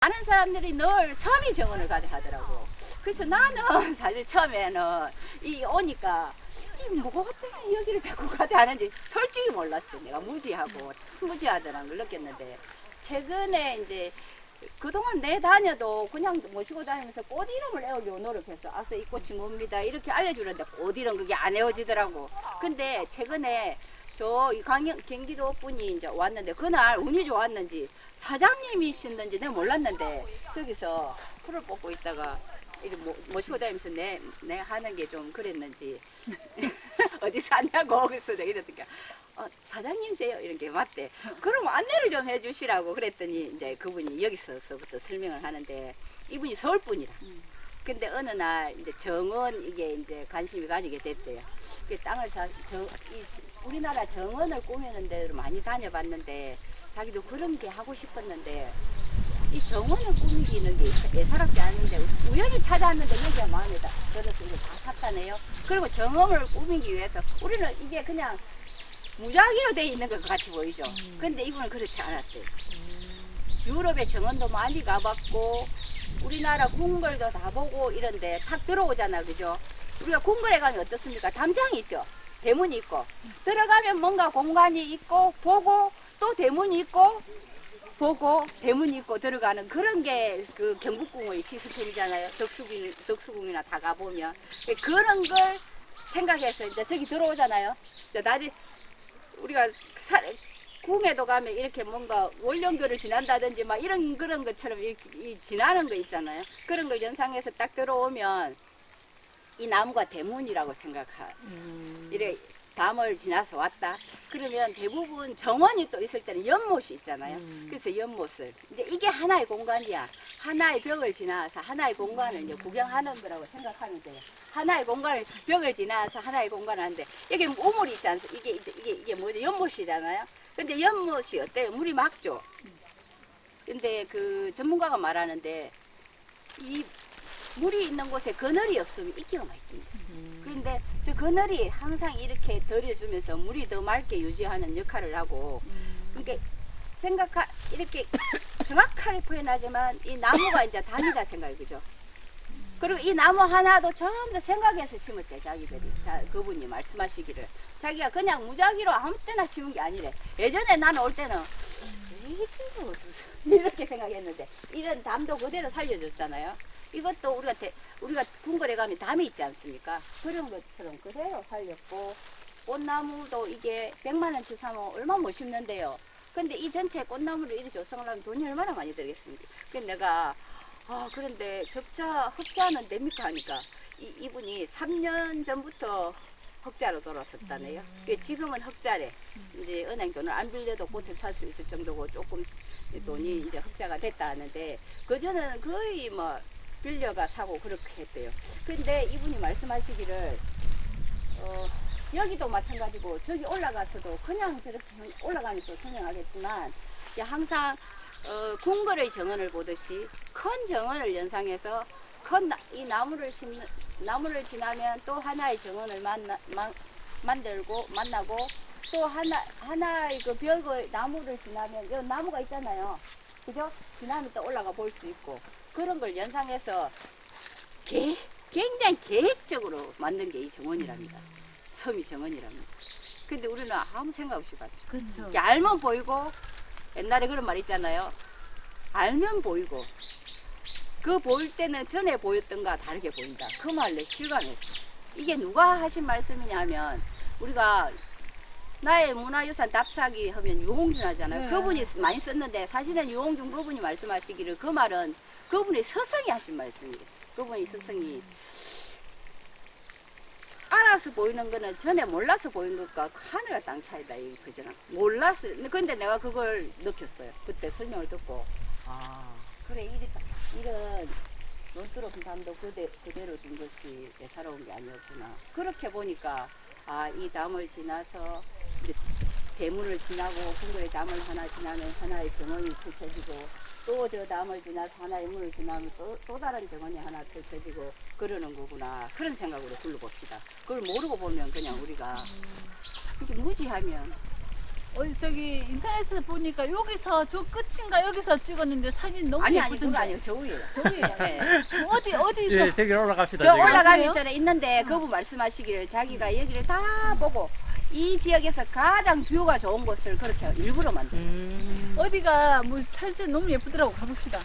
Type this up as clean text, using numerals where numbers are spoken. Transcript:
많은 사람들이 늘 섬이 정원을 가자 하더라고. 그래서 나는 사실 처음에는 이 오니까 이 뭐 때문에 여기를 자꾸 가자 하는지 솔직히 몰랐어. 내가 무지하고 참 무지하다는 걸 느꼈는데 최근에 이제 그동안 내 다녀도 그냥 모시고 다니면서 꽃 이름을 외우려고 노력했어. 아서 이 꽃이 뭡니다 이렇게 알려주는데 꽃 이름 그게 안 외워지더라고. 근데 최근에 저 경기도 분이 이제 왔는데 그날 운이 좋았는지 사장님이셨는지 내가 몰랐는데 저기서 풀을 뽑고 있다가 이렇게 모시고 다니면서 내 하는 게 좀 그랬는지 어디 사냐고 그래서 내가 이러니까 사장님세요 이렇게 맞대. 그럼 안내를 좀 해주시라고 그랬더니 이제 그분이 여기서부터 설명을 하는데 이분이 서울 분이라. 근데 어느 날 이제 정원 이게 이제 관심이 가지게 됐대요. 그 땅을 우리나라 정원을 꾸미는 데를 많이 다녀봤는데 자기도 그런 게 하고 싶었는데 이 정원을 꾸미기는 게 예사롭지 않은데 우연히 찾아왔는데 여기가 마음에 들어서 이거 다 샀다네요. 그리고 정원을 꾸미기 위해서 우리는 이게 그냥 무작위로 돼 있는 것 같이 보이죠. 근데 이분은 그렇지 않았어요. 유럽의 정원도 많이 가봤고 우리나라 궁궐도 다 보고 이런데 탁 들어오잖아, 그죠? 우리가 궁궐에 가면 어떻습니까? 담장이 있죠. 대문이 있고 들어가면 뭔가 공간이 있고 보고 또 대문이 있고 보고 대문이 있고 들어가는 그런 게 그 경복궁의 시스템이잖아요. 덕수궁이나 다 가보면 그런 걸 생각해서 이제 저기 들어오잖아요. 이제 우리가 궁에도 가면 이렇게 뭔가 월령교를 지난다든지 막 이런 그런 것처럼 이렇게 지나는 거 있잖아요. 그런 걸 연상해서 딱 들어오면 이 나무가 대문이라고 이래 담을 지나서 왔다. 그러면 대부분 정원이 또 있을 때는 연못이 있잖아요. 그래서 연못을 이제 이게 하나의 공간이야. 하나의 벽을 지나서 하나의 공간을 이제 구경하는 거라고 생각하면 돼요. 하나의 벽을 지나서 하나의 공간을 하는데 여기 우물이 있지 않습니까? 이게 뭐죠? 연못이잖아요. 근데 연못이 어때요? 물이 맑죠. 근데 그 전문가가 말하는데 이 물이 있는 곳에 그늘이 없으면 이끼가 많이 낀다. 그런데 저 그늘이 항상 이렇게 덜어주면서 물이 더 맑게 유지하는 역할을 하고, 그러니까 이렇게 정확하게 표현하지만 이 나무가 이제 담이다 생각이 그죠? 그리고 이 나무 하나도 전부 다 생각해서 심었대 자기들이. 그분이 말씀하시기를 자기가 그냥 무작위로 아무 때나 심은 게 아니래. 예전에 나는 올 때는 이렇게 생각했는데 이런 담도 그대로 살려줬잖아요. 이것도 우리가 궁궐에 가면 담이 있지 않습니까? 그런 것처럼 그대로 살렸고 꽃나무도 이게 100만 원치 사면 얼마 못 심는데요. 근데 이 전체 꽃나무를 이렇게 조성을 하면 돈이 얼마나 많이 들겠습니까? 그래서 내가 그런데 흑자는 됩니까 하니까 이분이 3년 전부터 흑자로 돌아섰다네요. 지금은 흑자래. 이제 은행 돈을 안 빌려도 꽃을 살 수 있을 정도고 조금 돈이 이제 흑자가 됐다 하는데 그전에는 거의 뭐 빌려가 사고 그렇게 했대요. 근데 이분이 말씀하시기를 여기도 마찬가지고 저기 올라가서도 그냥 저렇게 올라가면 또 설명하겠지만 항상 궁궐의 정원을 보듯이 큰 정원을 연상해서 이 나무를 지나면 또 하나의 정원을 만나고 또 하나의 그 벽을 나무를 지나면 여기 나무가 있잖아요. 그죠? 지나면 또 올라가 볼 수 있고 그런 걸 연상해서 굉장히 계획적으로 만든 게 이 정원이랍니다. 섬이 정원이랍니다. 근데 우리는 아무 생각 없이 봤죠. 그렇죠. 알면 보이고 옛날에 그런 말 있잖아요. 알면 보이고 그 보일 때는 전에 보였던가 다르게 보인다. 그 말에 실감했어. 이게 누가 하신 말씀이냐면 우리가 나의 문화유산 답사기 하면 유홍준 하잖아요. 네. 그분이 많이 썼는데 사실은 유홍준 그분이 말씀하시기를 그 말은 그분이 스승이 하신 말씀이에요. 그분이 스승이 알아서 보이는 거는 전에 몰라서 보인 것과 하늘과 땅 차이다 이 그잖아. 몰랐어. 근데 내가 그걸 느꼈어요. 그때 설명을 듣고 그래 이런 논스러운 담도 그대로 둔 것이 예사로운 게 아니었구나. 그렇게 보니까 이 담을 지나서 이제 대문을 지나고 궁궐의 담을 하나 지나면 하나의 정원이 펼쳐지고 또 저 담을 지나서 하나의 문을 지나면 또 다른 정원이 하나 펼쳐지고 그러는 거구나. 그런 생각으로 둘러봅시다. 그걸 모르고 보면 그냥 우리가 이렇게 무지하면 어디 저기 인터넷에서 보니까 여기서 저 끝인가 여기서 찍었는데 사진 너무 아니 예쁘던데. 그거 아니에요. 저기에요. 저기예요. 네. 어디서 예, 저기 올라갑시다. 저 저기. 올라가기 그래요? 전에 있는데 그분 말씀하시기를 자기가 여기를 다 보고 이 지역에서 가장 뷰가 좋은 곳을 그렇게 일부러 만든. 어디가 뭐 사진 너무 예쁘더라고 가봅시다.